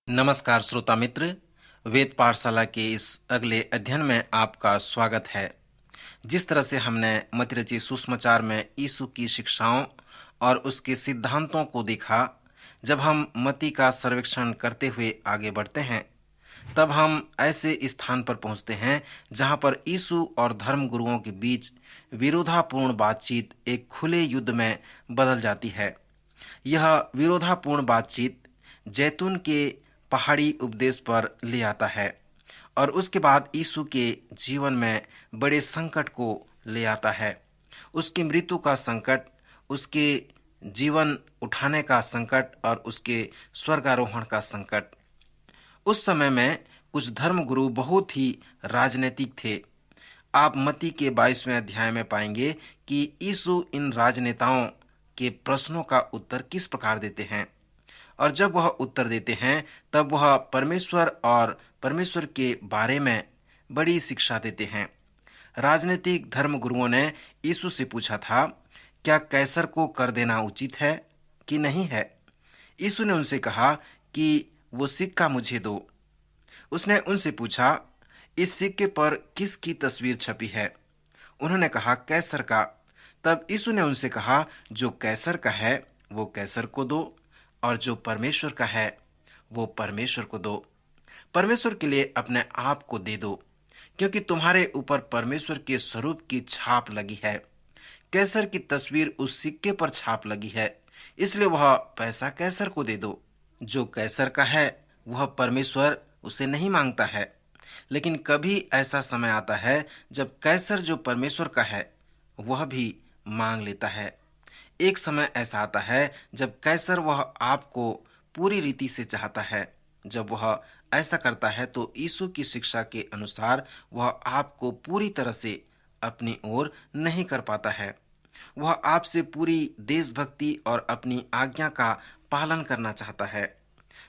नमस्कार श्रोता मित्र, वेद पाठशाला के इस अगले अध्ययन में आपका स्वागत है। जिस तरह से हमने मत्ती रचित सुसमाचार में यीशु की शिक्षाओं और उसके सिद्धांतों को देखा, जब हम मत्ती का सर्वेक्षण करते हुए आगे बढ़ते हैं, तब हम ऐसे स्थान पर पहुंचते हैं जहां पर यीशु और धर्म गुरुओं के बीच विरोधापूर्ण बातचीत एक खुले युद्ध में बदल जाती है। यह विरोधापूर्ण बातचीत जैतून के पहाड़ी उपदेश पर ले आता है और उसके बाद यीशु के जीवन में बड़े संकट को ले आता है। उसकी मृत्यु का संकट, उसके जीवन उठाने का संकट और उसके स्वर्गारोहण का संकट। उस समय में कुछ धर्म गुरु बहुत ही राजनीतिक थे। आप मत्ती के 22वें अध्याय में पाएंगे कि यीशु इन राजनेताओं के प्रश्नों का उत्तर किस प्रकार देते हैं, और जब वह उत्तर देते हैं तब वह परमेश्वर और परमेश्वर के बारे में बड़ी शिक्षा देते हैं। राजनीतिक धर्म गुरुओं ने यीशु से पूछा था, क्या कैसर को कर देना उचित है कि नहीं है? यीशु ने उनसे कहा कि वो सिक्का मुझे दो। उसने उनसे पूछा, इस सिक्के पर किसकी तस्वीर छपी है? उन्होंने कहा, कैसर का। तब यीशु ने उनसे कहा, जो कैसर का है वो कैसर को दो, और जो परमेश्वर का है वो परमेश्वर को दो। परमेश्वर के लिए अपने आप को दे दो, क्योंकि तुम्हारे ऊपर परमेश्वर के स्वरूप की छाप लगी है। कैसर की तस्वीर उस सिक्के पर छाप लगी है, इसलिए वह पैसा कैसर को दे दो। जो कैसर का है वह परमेश्वर उसे नहीं मांगता है, लेकिन कभी ऐसा समय आता है जब कैसर जो परमेश्वर का है वह भी मांग लेता है। एक समय ऐसा आता है जब कैसर वह आपको पूरी रीति से चाहता है। जब वह ऐसा करता है तो यीशु की शिक्षा के अनुसार वह आपको पूरी तरह से अपनी ओर नहीं कर पाता है। वह आपसे पूरी देशभक्ति और अपनी आज्ञा का पालन करना चाहता है।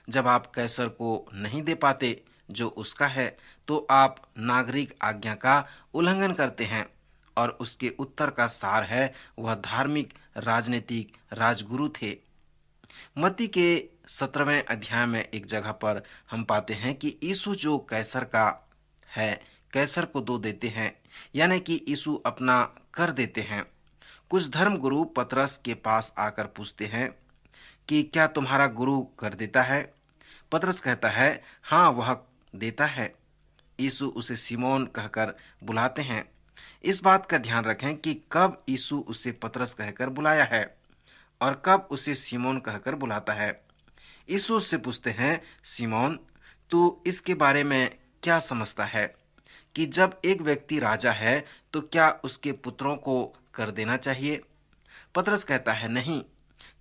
जब आप कैसर को नहीं दे पाते जो उसका है, तो आप नागरिक आज्ञा का उल्लंघन करते हैं, और उसके उत्तर का सार है वह धार्मिक राजनीतिक राजगुरु थे। मत्ती के 17वें अध्याय में एक जगह पर हम पाते हैं कि यीशु जो कैसर का है कैसर को दो देते हैं, यानी कि यीशु अपना कर देते हैं। कुछ धर्म गुरु पतरस के पास आकर पूछते हैं कि क्या तुम्हारा गुरु कर देता है? पतरस कहता है, हाँ वह देता है। यीशु उसे सिमोन कहकर बुलाते हैं। इस बात का ध्यान रखें कि कब यीशु उसे पतरस कहकर बुलाया है और कब उसे सिमोन कहकर बुलाता है। यीशु उससे पूछते हैं, सिमोन, तू इसके बारे में क्या समझता है कि जब एक व्यक्ति राजा है तो क्या उसके पुत्रों को कर देना चाहिए? पतरस कहता है, नहीं।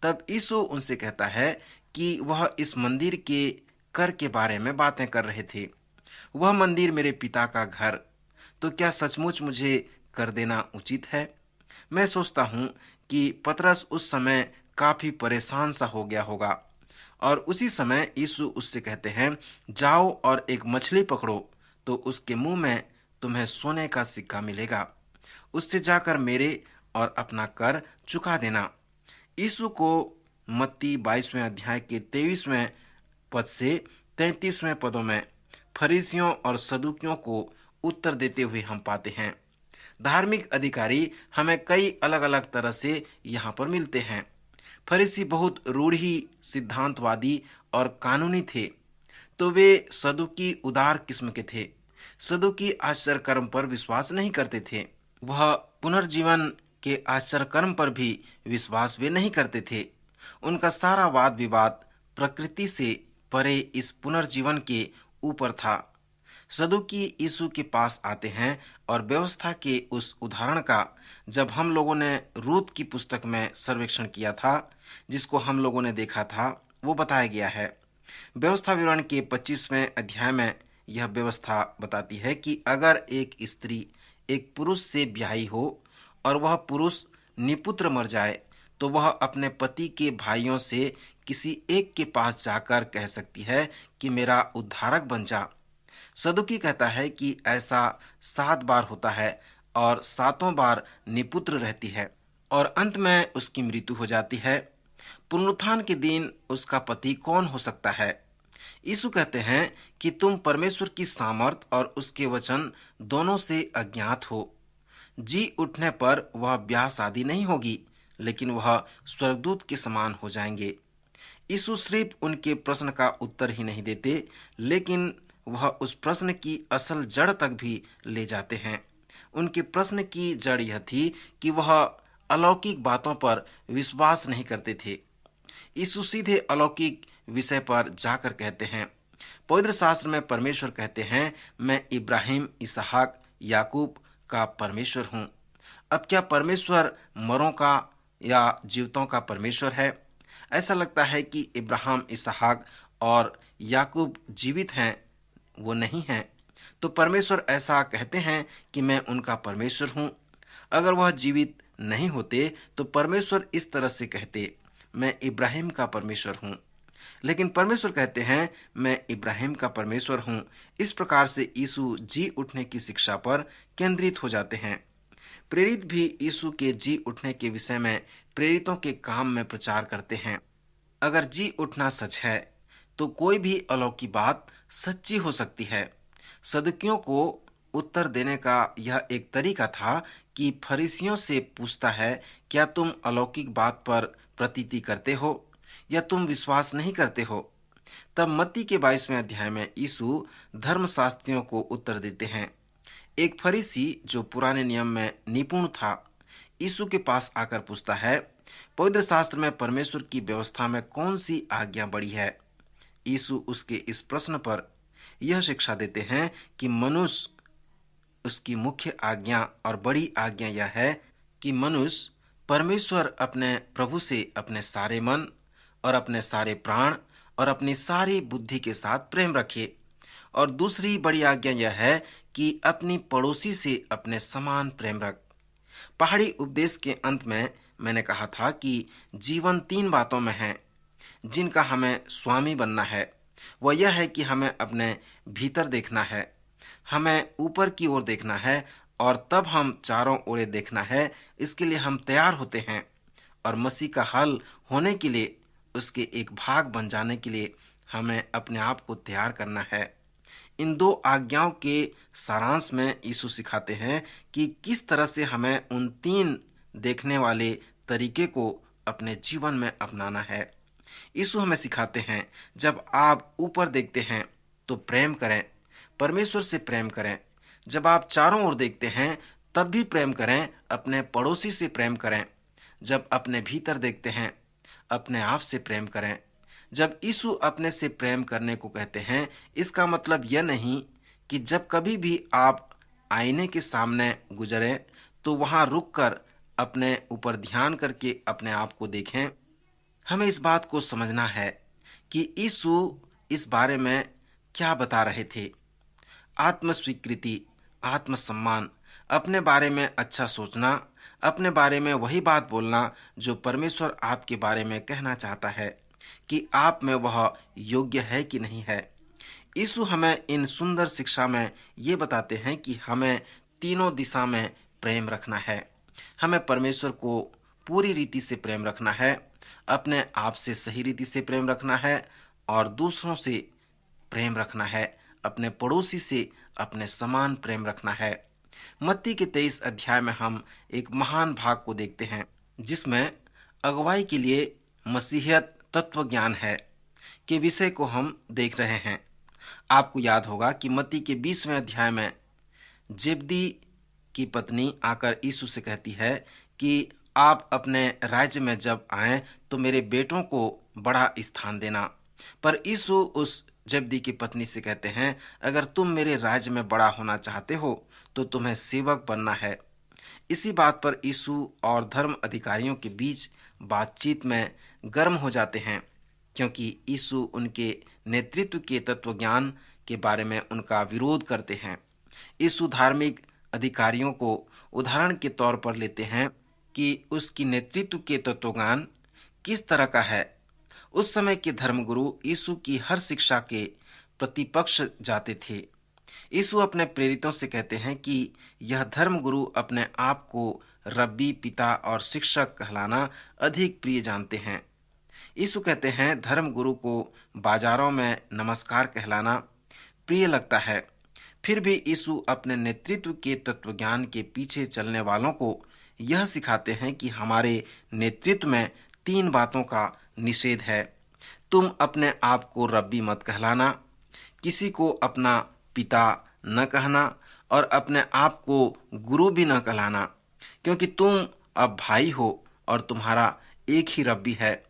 तब यीशु उनसे कहता है कि वह इस मंदिर के कर के बारे में बातें कर रहे थे। वह मंदिर मेरे पिता का घर, तो क्या सचमुच मुझे कर देना उचित है? मैं सोचता हूं कि पतरस उस समय काफी परेशान सा हो गया होगा, और उसी समय यीशु उससे कहते हैं, जाओ और एक मछली पकड़ो, तो उसके मुंह में तुम्हें सोने का सिक्का मिलेगा। उससे जाकर मेरे और अपना कर चुका देना। यीशु को मत्ती 22वें अध्याय के 23वें पद से 33वें पदों में फरीसियों और सदूकियों को उत्तर देते हुए हम पाते हैं। धार्मिक अधिकारी हमें कई अलग अलग तरह से यहाँ पर मिलते हैं। फरीसी बहुत रूढ़ी सिद्धांतवादी और कानूनी थे, तो वे सदुकी उदार किस्म के थे। सदुकी आश्चर्य कर्म पर विश्वास नहीं करते थे। वह पुनर्जीवन के आश्चर्य कर्म पर भी विश्वास वे नहीं करते थे। उनका सारा वाद विवाद प्रकृति से परे इस पुनर्जीवन के ऊपर था। सदुकी यीशु के पास आते हैं और व्यवस्था के उस उदाहरण का, जब हम लोगों ने रूत की पुस्तक में सर्वेक्षण किया था, जिसको हम लोगों ने देखा था, वो बताया गया है। व्यवस्था विवरण के 25वें अध्याय में यह व्यवस्था बताती है कि अगर एक स्त्री एक पुरुष से ब्याही हो और वह पुरुष निपुत्र मर जाए, तो वह अपने पति के भाइयों से किसी एक के पास जाकर कह सकती है कि मेरा उद्धारक बन जा। सदुकी कहता है कि ऐसा 7 बार होता है और 7 बार निपुत्र रहती है और अंत में उसकी मृत्यु हो जाती है। पुनरुत्थान के दिन उसका पति कौन हो सकता है? यीशु कहते हैं कि तुम परमेश्वर की सामर्थ और उसके वचन दोनों से अज्ञात हो। जी उठने पर वह ब्याह शादी नहीं होगी, लेकिन वह स्वर्गदूत के समान हो जाएंगे। यीशु सिर्फ उनके प्रश्न का उत्तर ही नहीं देते, लेकिन वह उस प्रश्न की असल जड़ तक भी ले जाते हैं। उनके प्रश्न की जड़ यह थी कि वह अलौकिक बातों पर विश्वास नहीं करते थे। यीशु सीधे अलौकिक विषय पर जाकर कहते हैं, पवित्र शास्त्र में परमेश्वर कहते हैं, मैं इब्राहिम, इसहाक, याकूब का परमेश्वर हूँ। अब क्या परमेश्वर मरों का या जीवतों का परमेश्वर है? ऐसा लगता है कि इब्राहिम, इसहाक और याकूब जीवित हैं, वो नहीं हैं। तो परमेश्वर ऐसा कहते हैं कि मैं उनका परमेश्वर हूँ। अगर वह जीवित नहीं होते तो परमेश्वर इस तरह से कहते, मैं इब्राहिम का परमेश्वर हूँ। लेकिन परमेश्वर कहते हैं, मैं इब्राहिम का परमेश्वर हूँ। इस प्रकार से यीशु जी उठने की शिक्षा पर केंद्रित हो जाते हैं। प्रेरित भी यीशु के जी उठने के विषय में प्रेरितों के काम में प्रचार करते हैं। अगर जी उठना सच है तो कोई भी अलौकिक बात सच्ची हो सकती है। सदुकियों को उत्तर देने का यह एक तरीका था कि फरीसियों से पूछता है, क्या तुम अलौकिक बात पर प्रतीति करते हो या तुम विश्वास नहीं करते हो? तब मत्ती के 22वें अध्याय में यीशु धर्मशास्त्रियों को उत्तर देते हैं। एक फरीसी जो पुराने नियम में निपुण था, यीशु के पास आकर पूछता है, पवित्र शास्त्र में परमेश्वर की व्यवस्था में कौन सी आज्ञा बड़ी है? यीशु उसके इस प्रश्न पर यह शिक्षा देते हैं कि मनुष्य उसकी मुख्य आज्ञा और बड़ी आज्ञा यह है कि मनुष्य परमेश्वर अपने प्रभु से अपने सारे मन और अपने सारे प्राण और अपनी सारी बुद्धि के साथ प्रेम रखे। और दूसरी बड़ी आज्ञा यह है कि अपनी पड़ोसी से अपने समान प्रेम रख। पहाड़ी उपदेश के अंत में मैंने कहा था कि जीवन 3 बातों में है जिनका हमें स्वामी बनना है। वह यह है कि हमें अपने भीतर देखना है, हमें ऊपर की ओर देखना है और तब हम चारों ओर देखना है। इसके लिए हम तैयार होते हैं और मसीह का हल होने के लिए, उसके एक भाग बन जाने के लिए हमें अपने आप को तैयार करना है। इन 2 आज्ञाओं के सारांश में यीशु सिखाते हैं कि किस तरह से हमें उन 3 देखने वाले तरीके को अपने जीवन में अपनाना है। यीशु हमें सिखाते हैं, जब आप ऊपर देखते हैं तो प्रेम करें, परमेश्वर से प्रेम करें। जब आप चारों ओर देखते हैं तब भी प्रेम करें, अपने पड़ोसी से प्रेम करें। जब अपने भीतर देखते हैं, अपने आप से प्रेम करें। जब यीशु अपने से प्रेम करने को कहते हैं, इसका मतलब यह नहीं कि जब कभी भी आप आईने के सामने गुजरें तो वहां रुककर अपने ऊपर ध्यान करके अपने आप को देखें। हमें इस बात को समझना है कि यीशु इस बारे में क्या बता रहे थे। आत्म स्वीकृति, आत्म सम्मान, अपने बारे में अच्छा सोचना, अपने बारे में वही बात बोलना जो परमेश्वर आपके बारे में कहना चाहता है कि आप में वह योग्य है कि नहीं है। यीशु हमें इन सुंदर शिक्षा में ये बताते हैं कि हमें तीनों दिशा में प्रेम रखना है। हमें परमेश्वर को पूरी रीति से प्रेम रखना है, अपने आप से सही रीति से प्रेम रखना है और दूसरों से प्रेम रखना है, अपने पड़ोसी से अपने समान प्रेम रखना है। मत्ती के 23 अध्याय में हम एक महान भाग को देखते हैं जिसमें अगुवाई के लिए मसीहियत तत्व ज्ञान है के विषय को हम देख रहे हैं। आपको याद होगा कि मत्ती के 20वें अध्याय में जेबदी की पत्नी आकर यीशु से कहती है कि आप अपने राज्य में जब आएं तो मेरे बेटों को बड़ा स्थान देना। पर यीशु उस जेबदी की पत्नी से कहते हैं, अगर तुम मेरे राज्य में बड़ा होना चाहते हो तो तुम्हें सेवक बनना है। इसी बात पर यीशु और धर्म अधिकारियों के बीच बातचीत में गर्म हो जाते हैं, क्योंकि यीशु उनके नेतृत्व के तत्वज्ञान के बारे में उनका विरोध करते हैं। यीशु धार्मिक अधिकारियों को उदाहरण के तौर पर लेते हैं कि उसकी नेतृत्व के तत्वज्ञान किस तरह का है। उस समय के धर्मगुरु यीशु की हर शिक्षा के प्रतिपक्ष जाते थे। यीशु अपने प्रेरितों से कहते हैं कि यह धर्मगुरु अपने आप को रब्बी, पिता और शिक्षक कहलाना अधिक प्रिय जानते हैं। यीशु कहते हैं धर्म गुरु को बाजारों में नमस्कार कहलाना प्रिय लगता है। फिर भी यीशु अपने नेतृत्व के तत्वज्ञान के पीछे चलने वालों को यह सिखाते हैं कि हमारे नेतृत्व में 3 बातों का निषेध है। तुम अपने आप को रब्बी मत कहलाना, किसी को अपना पिता न कहना और अपने आप को गुरु भी न कहलाना, क्योंकि तुम अब भाई हो और तुम्हारा एक ही रब्बी है,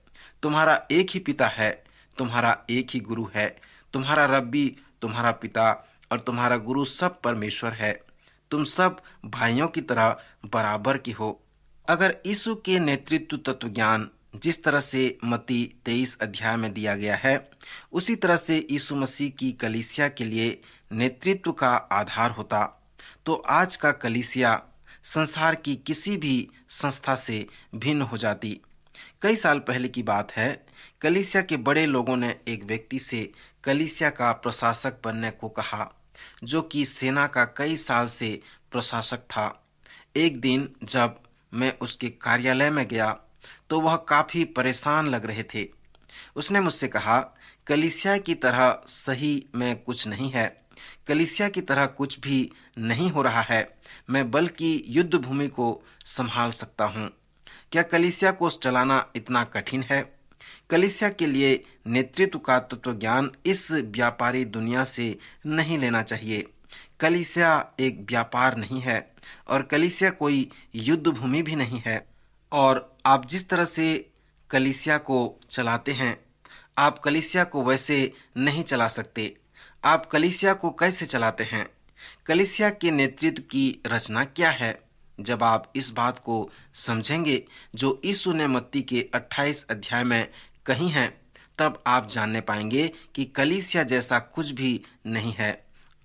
तुम्हारा एक ही पिता है, तुम्हारा एक ही गुरु है। तुम्हारा रब्बी, तुम्हारा पिता और तुम्हारा गुरु सब परमेश्वर है। तुम सब भाइयों की तरह बराबर की हो। अगर यीशु के नेतृत्व तत्व ज्ञान जिस तरह से मत्ती 23 अध्याय में दिया गया है, उसी तरह से यीशु मसीह की कलीसिया के लिए नेतृत्व का आधार होता, तो आज का कलीसिया संसार की किसी भी संस्था से भिन्न हो जाती। कई साल पहले की बात है, कलीसिया के बड़े लोगों ने एक व्यक्ति से कलीसिया का प्रशासक बनने को कहा, जो कि सेना का कई साल से प्रशासक था। एक दिन जब मैं उसके कार्यालय में गया तो वह काफी परेशान लग रहे थे। उसने मुझसे कहा, कलीसिया की तरह सही में कुछ नहीं है, कलीसिया की तरह कुछ भी नहीं हो रहा है। मैं बल्कि युद्ध भूमि को संभाल सकता हूँ। क्या कलीसिया को चलाना इतना कठिन है? कलीसिया के लिए नेतृत्व का तत्व ज्ञान इस व्यापारी दुनिया से नहीं लेना चाहिए। कलीसिया एक व्यापार नहीं है और कलीसिया कोई युद्ध भूमि भी नहीं है। और आप जिस तरह से कलीसिया को चलाते हैं, आप कलीसिया को वैसे नहीं चला सकते। आप कलीसिया को कैसे चलाते हैं? कलीसिया के नेतृत्व की रचना क्या है? जब आप इस बात को समझेंगे जो यीशु ने मत्ती के 28 अध्याय में कही है, तब आप जानने पाएंगे कि कलीसिया जैसा कुछ भी नहीं है।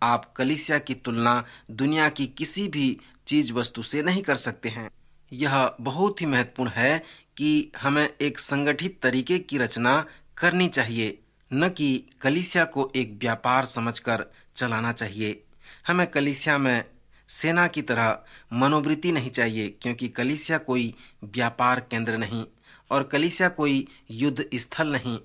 आप कलीसिया की तुलना दुनिया की किसी भी चीज वस्तु से नहीं कर सकते हैं। यह बहुत ही महत्वपूर्ण है कि हमें एक संगठित तरीके की रचना करनी चाहिए, न कि कलीसिया को एक व्यापार समझकर चलाना चाहिए। हमें कलीसिया में सेना की तरह मनोवृत्ति नहीं चाहिए, क्योंकि कलीसिया कोई व्यापार केंद्र नहीं और कलीसिया कोई युद्ध स्थल नहीं।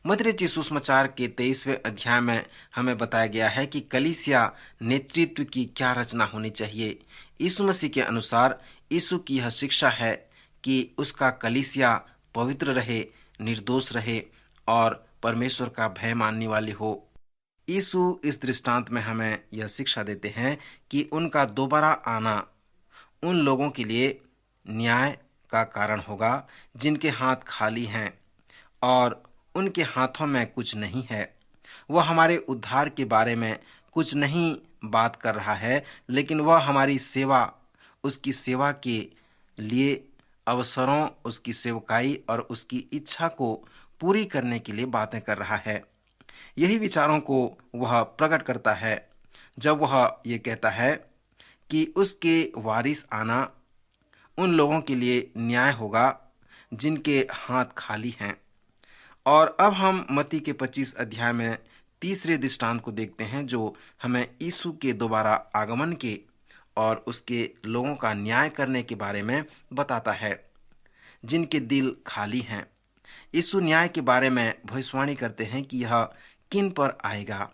मत्ती रचित सुसमाचार के 23वें अध्याय में हमें बताया गया है कि कलीसिया नेतृत्व की क्या रचना होनी चाहिए। यीशु मसीह के अनुसार यीशु की यह शिक्षा है कि उसका कलीसिया पवित्र रहे, निर्दोष रहे और परमेश्वर का भय मानने वाली हो। यीशु इस दृष्टांत में हमें यह शिक्षा देते हैं कि उनका दोबारा आना उन लोगों के लिए न्याय का कारण होगा जिनके हाथ खाली हैं और उनके हाथों में कुछ नहीं है। वह हमारे उद्धार के बारे में कुछ नहीं बात कर रहा है, लेकिन वह हमारी सेवा, उसकी सेवा के लिए अवसरों, उसकी सेवकाई और उसकी इच्छा को पूरी करने के लिए बातें कर रहा है। यही विचारों को वह प्रकट करता है जब वह ये कहता है कि उसके वारिस आना उन लोगों के लिए न्याय होगा जिनके हाथ खाली हैं। और अब हम मत्ती के 25 अध्याय में तीसरे दृष्टांत को देखते हैं, जो हमें यीशु के दोबारा आगमन के और उसके लोगों का न्याय करने के बारे में बताता है जिनके दिल खाली हैं। यीशु न्याय के बारे में भविष्यवाणी करते हैं कि यह किन पर आएगा।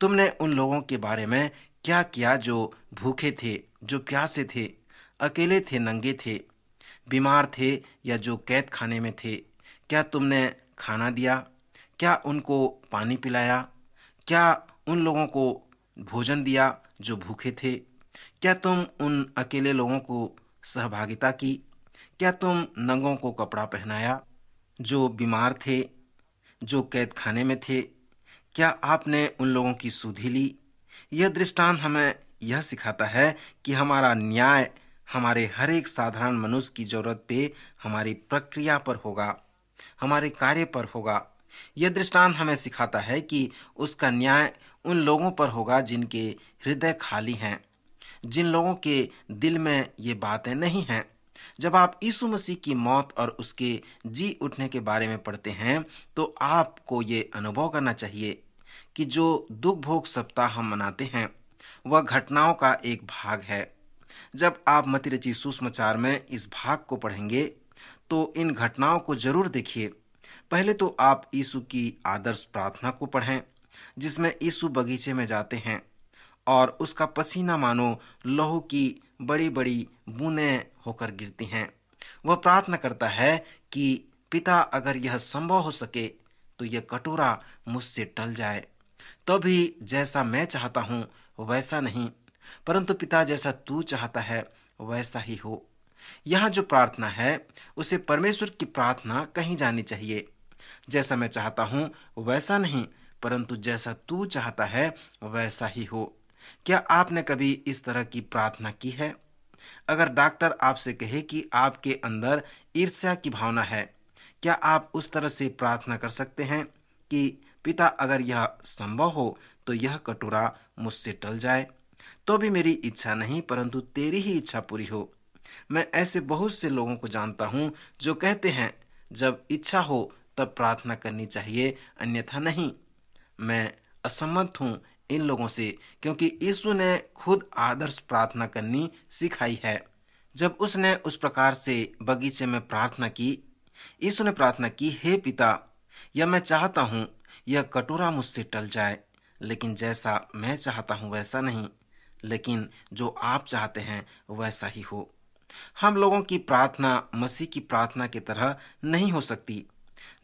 तुमने उन लोगों के बारे में क्या किया जो भूखे थे, जो प्यासे थे, अकेले थे, नंगे थे, बीमार थे या जो कैद खाने में थे? क्या तुमने खाना दिया? क्या उनको पानी पिलाया? क्या उन लोगों को भोजन दिया जो भूखे थे? क्या तुम उन अकेले लोगों को सहभागिता की? क्या तुम नंगों को कपड़ा पहनाया जो बीमार थे, जो कैद खाने में थे? क्या आपने उन लोगों की सुधि ली? यह दृष्टांत हमें यह सिखाता है कि हमारा न्याय हमारे हर एक साधारण मनुष्य की जरूरत पे, हमारी प्रक्रिया पर होगा, हमारे कार्य पर होगा। यह दृष्टांत हमें सिखाता है कि उसका न्याय उन लोगों पर होगा जिनके हृदय खाली हैं, जिन लोगों के दिल में ये बातें नहीं हैं। जब आप यीशु मसीह की मौत और उसके जी उठने के बारे में पढ़ते हैं, तो आपको ये अनुभव करना चाहिए कि जो दुख भोग सप्ताह हम मनाते हैं, वह घटनाओं का एक भाग है। जब आप मत्ती रचित सुसमाचार में इस भाग को पढ़ेंगे, तो इन घटनाओं को जरूर देखिए। पहले तो आप यीशु की आदर्श प्रार्थना को पढ़ें, जिसमें यीशु बगीचे में जाते हैं और उसका पसीना मानो लहू की बड़ी बड़ी बूंदें होकर गिरती हैं। वह प्रार्थना करता है कि पिता, अगर यह संभव हो सके तो यह कटोरा मुझसे टल जाए, तो भी जैसा मैं चाहता हूँ वैसा नहीं, परंतु पिता जैसा तू चाहता है वैसा ही हो। यहाँ जो प्रार्थना है उसे परमेश्वर की प्रार्थना कही जानी चाहिए। जैसा मैं चाहता हूँ वैसा नहीं, परंतु जैसा तू चाहता है वैसा ही हो। क्या आपने कभी इस तरह की प्रार्थना की है? अगर डॉक्टर आपसे कहे कि आपके अंदर ईर्ष्या की भावना है, क्या आप उस तरह से प्रार्थना कर सकते हैं कि पिता, अगर यह संभव हो तो यह कटोरा मुझसे टल जाए, तो भी मेरी इच्छा नहीं परंतु तेरी ही इच्छा पूरी हो। मैं ऐसे बहुत से लोगों को जानता हूँ जो कहते हैं जब इच्छा हो तब प्रार्थना करनी चाहिए, अन्यथा नहीं। मैं असम्मत हूँ इन लोगों से, क्योंकि यीशु ने खुद आदर्श प्रार्थना करनी सिखाई है। जब उसने उस प्रकार से बगीचे में प्रार्थना की, यीशु ने प्रार्थना की, हे पिता, यह मैं चाहता हूँ यह कटोरा मुझसे टल जाए, लेकिन जैसा मैं चाहता हूँ वैसा नहीं, लेकिन जो आप चाहते हैं वैसा ही हो। हम लोगों की प्रार्थना मसीह की प्रार्थना की तरह नहीं हो सकती।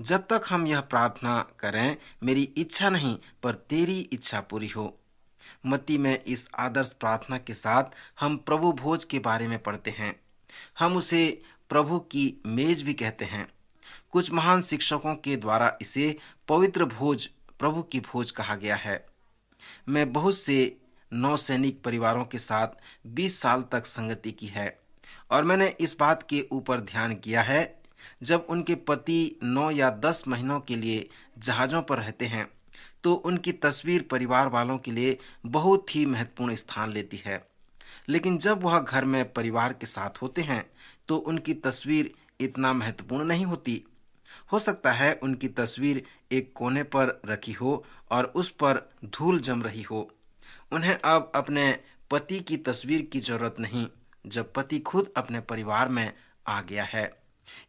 जब तक हम यह प्रार्थना करें, मेरी इच्छा नहीं पर तेरी इच्छा पूरी हो। मत्ती में इस आदर्श प्रार्थना के साथ हम प्रभु भोज के बारे में पढ़ते हैं। हम उसे प्रभु की मेज भी कहते हैं। कुछ महान शिक्षकों के द्वारा इसे पवित्र भोज, प्रभु की भोज कहा गया है। मैं बहुत से नौसैनिक परिवारों के साथ 20 साल तक संगति की है और मैंने इस बात के ऊपर ध्यान किया है, जब उनके पति 9 या 10 महीनों के लिए जहाजों पर रहते हैं तो उनकी तस्वीर परिवार वालों के लिए बहुत ही महत्वपूर्ण स्थान लेती है। लेकिन जब वह घर में परिवार के साथ होते हैं तो उनकी तस्वीर इतना महत्वपूर्ण नहीं होती। हो सकता है उनकी तस्वीर एक कोने पर रखी हो और उस पर धूल जम रही हो। उन्हें अब अपने पति की तस्वीर की जरूरत नहीं, जब पति खुद अपने परिवार में आ गया है।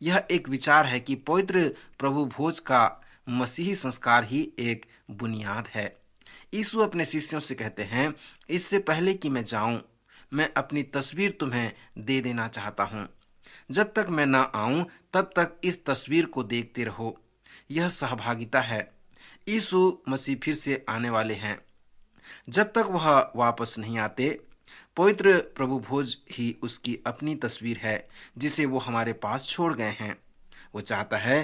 यह एक विचार है कि पवित्र प्रभु भोज का मसीही संस्कार ही एक बुनियाद है। यीशु अपने शिष्यों से कहते हैं, इससे पहले कि मैं जाऊं, मैं अपनी तस्वीर तुम्हें दे देना चाहता हूं। जब तक मैं न आऊं तब तक इस तस्वीर को देखते रहो। यह सहभागिता है। यीशु मसीह फिर से आने वाले हैं। जब तक वह वापस नहीं आते, पवित्र प्रभु भोज ही उसकी अपनी तस्वीर है जिसे वो हमारे पास छोड़ गए हैं। वो चाहता है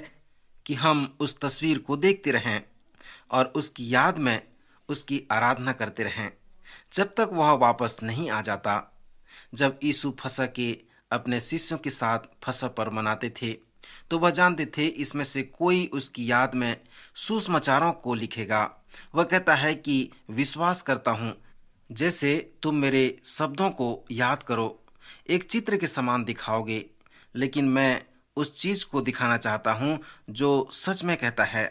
कि हम उस तस्वीर को देखते रहें और उसकी याद में उसकी आराधना करते रहें जब तक वह वापस नहीं आ जाता। जब यीशु फसह के अपने शिष्यों के साथ फसह पर मनाते थे तो वह जानते थे इसमें से कोई उसकी याद में सुसमाचारों को लिखेगा। वह कहता है कि विश्वास करता हूँ, जैसे तुम मेरे शब्दों को याद करो, एक चित्र के समान दिखाओगे, लेकिन मैं उस चीज को दिखाना चाहता हूँ जो सच में कहता है।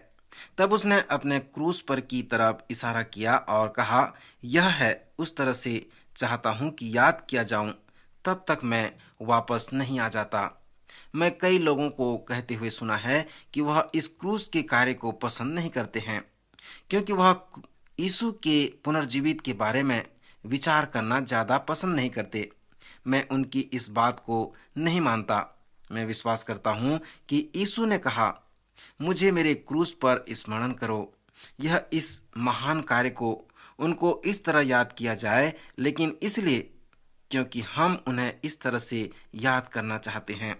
तब उसने अपने क्रूस पर की तरफ इशारा किया और कहा, यह है, उस तरह से चाहता हूँ कि याद किया जाऊं, तब तक मैं वापस नहीं आ जाता। मैं कई लोगों को कहते हुए सुना है कि वह इस क्रूस के कार्य को पसंद नहीं करते हैं, क्योंकि वह यीशु के पुनर्जीवित के बारे में विचार करना ज्यादा पसंद नहीं करते। मैं उनकी इस बात को नहीं मानता। मैं विश्वास करता हूँ कि यीशु ने कहा, मुझे मेरे क्रूस पर स्मरण करो। यह इस महान कार्य को उनको इस तरह याद किया जाए, लेकिन इसलिए क्योंकि हम उन्हें इस तरह से याद करना चाहते हैं।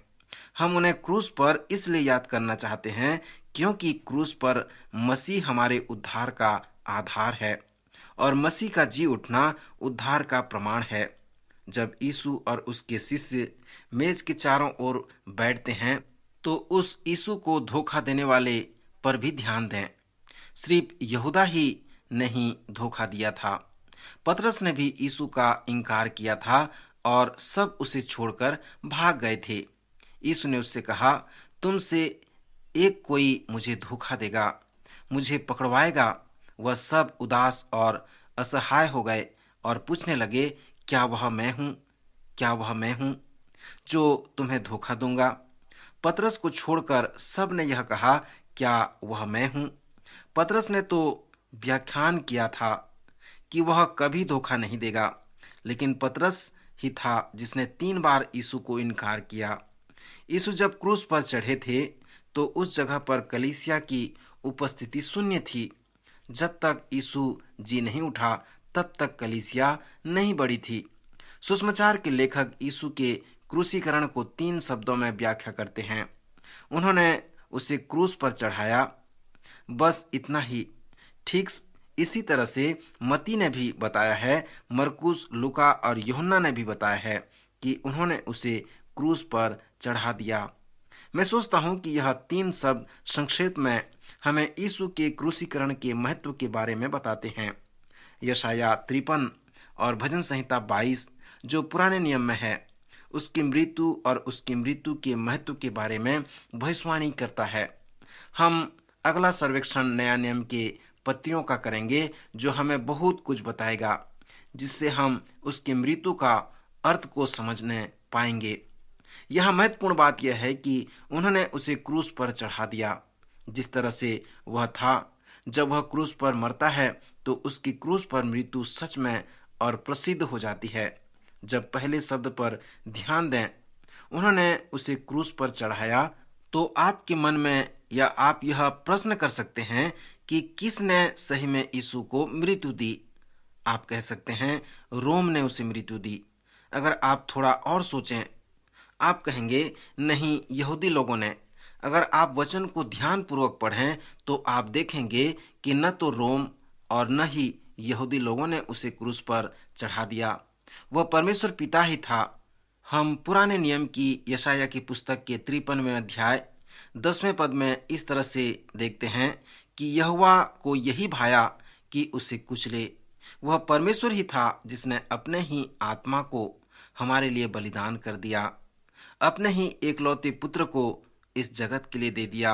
हम उन्हें क्रूस पर इसलिए याद करना चाहते हैं क्योंकि क्रूस पर मसीह हमारे उद्धार का आधार है और मसीह का जी उठना उद्धार का प्रमाण है। जब यीशु और उसके शिष्य मेज के चारों ओर बैठते हैं तो उस यीशु को धोखा देने वाले पर भी ध्यान दें। सिर्फ यहूदा ही नहीं धोखा दिया था, पतरस ने भी यीशु का इनकार किया था और सब उसे छोड़कर भाग गए थे। यीशु ने उससे कहा, तुमसे एक कोई मुझे धोखा देगा, मुझे पकड़वाएगा। वह सब उदास और असहाय हो गए और पूछने लगे, क्या वह मैं हूँ? क्या वह मैं हूँ जो तुम्हें धोखा दूंगा? पतरस को छोड़कर सब ने यह कहा क्या वह मैं हूं? पतरस ने तो व्याख्यान किया था कि वह कभी धोखा नहीं देगा, लेकिन पतरस ही था जिसने 3 बार यीशु को इनकार किया। यीशु जब क्रूस पर चढ़े थे तो उस जगह पर कलीसिया की उपस्थिति शून्य थी। जब तक यीशु जी नहीं उठा तब तक कलीसिया नहीं बढ़ी थी। सुसमाचार के लेखक यीशु के क्रूसीकरण को 3 शब्दों में व्याख्या करते हैं। उन्होंने उसे क्रूस पर चढ़ाया, बस इतना ही। ठीक इसी तरह से मत्ती ने भी बताया है, मरकुस, लूका और यूहन्ना ने भी बताया है कि उन्होंने उसे क्रूस पर चढ़ा दिया। मैं सोचता हूं कि यह 3 शब्द संक्षेप में हमें यीशु के क्रूसीकरण के महत्व के बारे में बताते हैं। यशाया 53 और भजन संहिता 22 जो पुराने नियम में है, उसकी मृत्यु और उसकी मृत्यु के महत्व के बारे में भविष्यवाणी करता है। हम अगला सर्वेक्षण नया नियम के पत्तियों का करेंगे, जो हमें बहुत कुछ बताएगा, जिससे हम उसकी मृत्यु का अर्थ को समझने पाएंगे। यह महत्वपूर्ण बात यह है कि उन्होंने उसे क्रूस पर चढ़ा दिया। जिस तरह से वह था, जब वह क्रूस पर मरता है तो उसकी क्रूस पर मृत्यु सच में और प्रसिद्ध हो जाती है। जब पहले शब्द पर ध्यान दें, उन्होंने उसे क्रूस पर चढ़ाया, तो आपके मन में या आप यह प्रश्न कर सकते हैं कि किसने सही में यीशु को मृत्यु दी। आप कह सकते हैं रोम ने उसे मृत्यु दी। अगर आप थोड़ा और सोचें, आप कहेंगे नहीं, यहूदी लोगों ने। अगर आप वचन को ध्यान पूर्वक पढ़ें तो आप देखेंगे कि न तो रोम और न ही यहूदी लोगों ने उसे क्रूस पर चढ़ा दिया, वह परमेश्वर पिता ही था। हम पुराने नियम की यशाया की पुस्तक के 53वें अध्याय 10वें पद में इस तरह से देखते हैं कि यहोवा को यही भाया कि उसे कुचले। वह परमेश्वर ही था जिसने अपने ही आत्मा को हमारे लिए बलिदान कर दिया, अपने ही एकलौते पुत्र को इस जगत के लिए दे दिया।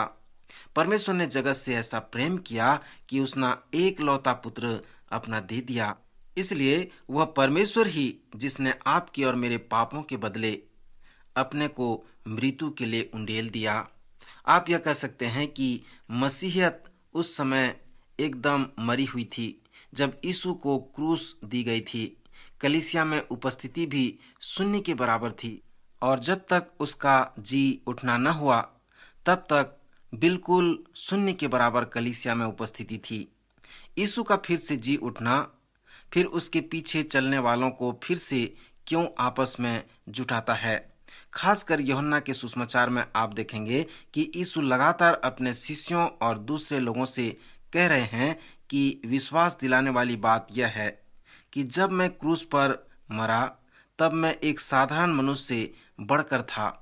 परमेश्वर ने जगत से ऐसा प्रेम किया कि उसने एकलौता पुत्र अपना दे दिया। इसलिए वह परमेश्वर ही जिसने आपके और मेरे पापों के बदले अपने को मृत्यु के लिए उंडेल दिया। आप यह कह सकते हैं कि मसीहियत उस समय एकदम मरी हुई थी जब यीशु को क्रूस दी गई थी। कलीसिया में उपस्थिति भी शून्य के बराबर थी, और जब तक उसका जी उठना न हुआ तब तक बिल्कुल शून्य के बराबर कलीसिया में उपस्थिति थी। यीशु का फिर से जी उठना फिर उसके पीछे चलने वालों को फिर से क्यों आपस में जुटाता है। खासकर यूहन्ना के सुसमाचार में आप देखेंगे कि यीशु लगातार अपने शिष्यों और दूसरे लोगों से कह रहे हैं कि विश्वास दिलाने वाली बात यह है कि जब मैं क्रूस पर मरा तब मैं एक साधारण मनुष्य से बढ़कर था।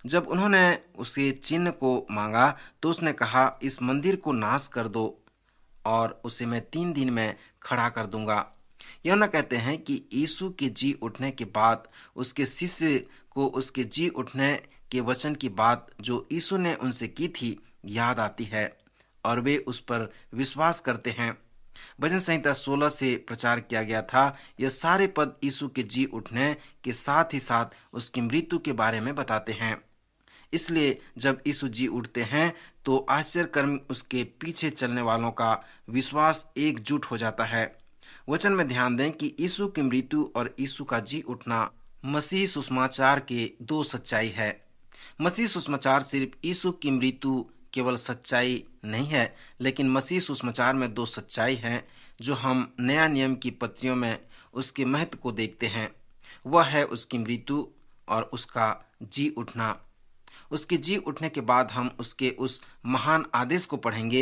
जब उन्होंने उसके चिन्ह को मांगा तो उसने कहा, इस मंदिर को नाश कर दो और उसे मैं 3 दिन में खड़ा कर दूंगा। यूहन्ना कहते हैं कि यीशु के जी उठने के बाद उसके शिष्य को उसके जी उठने के वचन की बात जो यीशु ने उनसे की थी याद आती है और वे उस पर विश्वास करते हैं। भजन संहिता 16 से प्रचार किया गया था। यह सारे पद यीशु के जी उठने के साथ ही साथ उसकी मृत्यु के बारे में बताते हैं। इसलिए जब यीशु जी उठते हैं तो आश्चर्यकर्म उसके पीछे चलने वालों का विश्वास एकजुट हो जाता है। वचन में ध्यान दें कि यीशु की मृत्यु और यीशु का जी उठना मसीह सुसमाचार के 2 सच्चाई है। मसीह सुसमाचार सिर्फ यीशु की मृत्यु केवल सच्चाई नहीं है, लेकिन मसीह सुसमाचार में 2 सच्चाई हैं जो हम नया नियम की पत्तियों में उसके महत्व को देखते हैं। वह है उसकी मृत्यु और उसका जी उठना। उसके जी उठने के बाद हम उसके उस महान आदेश को पढ़ेंगे।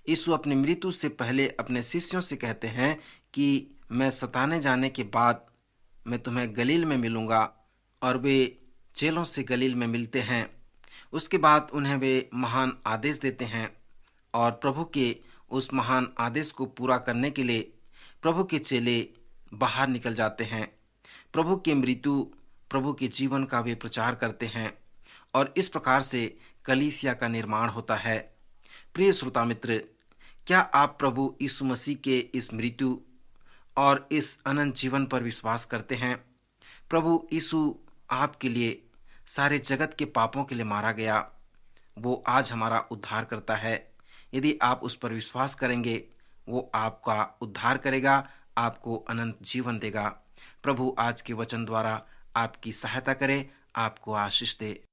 यीशु अपनी मृत्यु से पहले अपने शिष्यों से कहते हैं कि मैं सताने जाने के बाद मैं तुम्हें गलील में मिलूंगा, और वे चेलों से गलील में मिलते हैं। उसके बाद उन्हें वे महान आदेश देते हैं और प्रभु के उस महान आदेश को पूरा करने के लिए प्रभु के चेले बाहर निकल जाते हैं। प्रभु की मृत्यु, प्रभु के जीवन का वे प्रचार करते हैं और इस प्रकार से कलीसिया का निर्माण होता है। प्रिय श्रोता मित्र, क्या आप प्रभु यीशु मसीह के इस मृत्यु और इस अनंत जीवन पर विश्वास करते हैं? प्रभु यीशु आपके लिए, सारे जगत के पापों के लिए मारा गया वो आज हमारा उद्धार करता है। यदि आप उस पर विश्वास करेंगे, वो आपका उद्धार करेगा, आपको अनंत जीवन देगा। प्रभु आज के वचन द्वारा आपकी सहायता करे, आपको आशीष दे।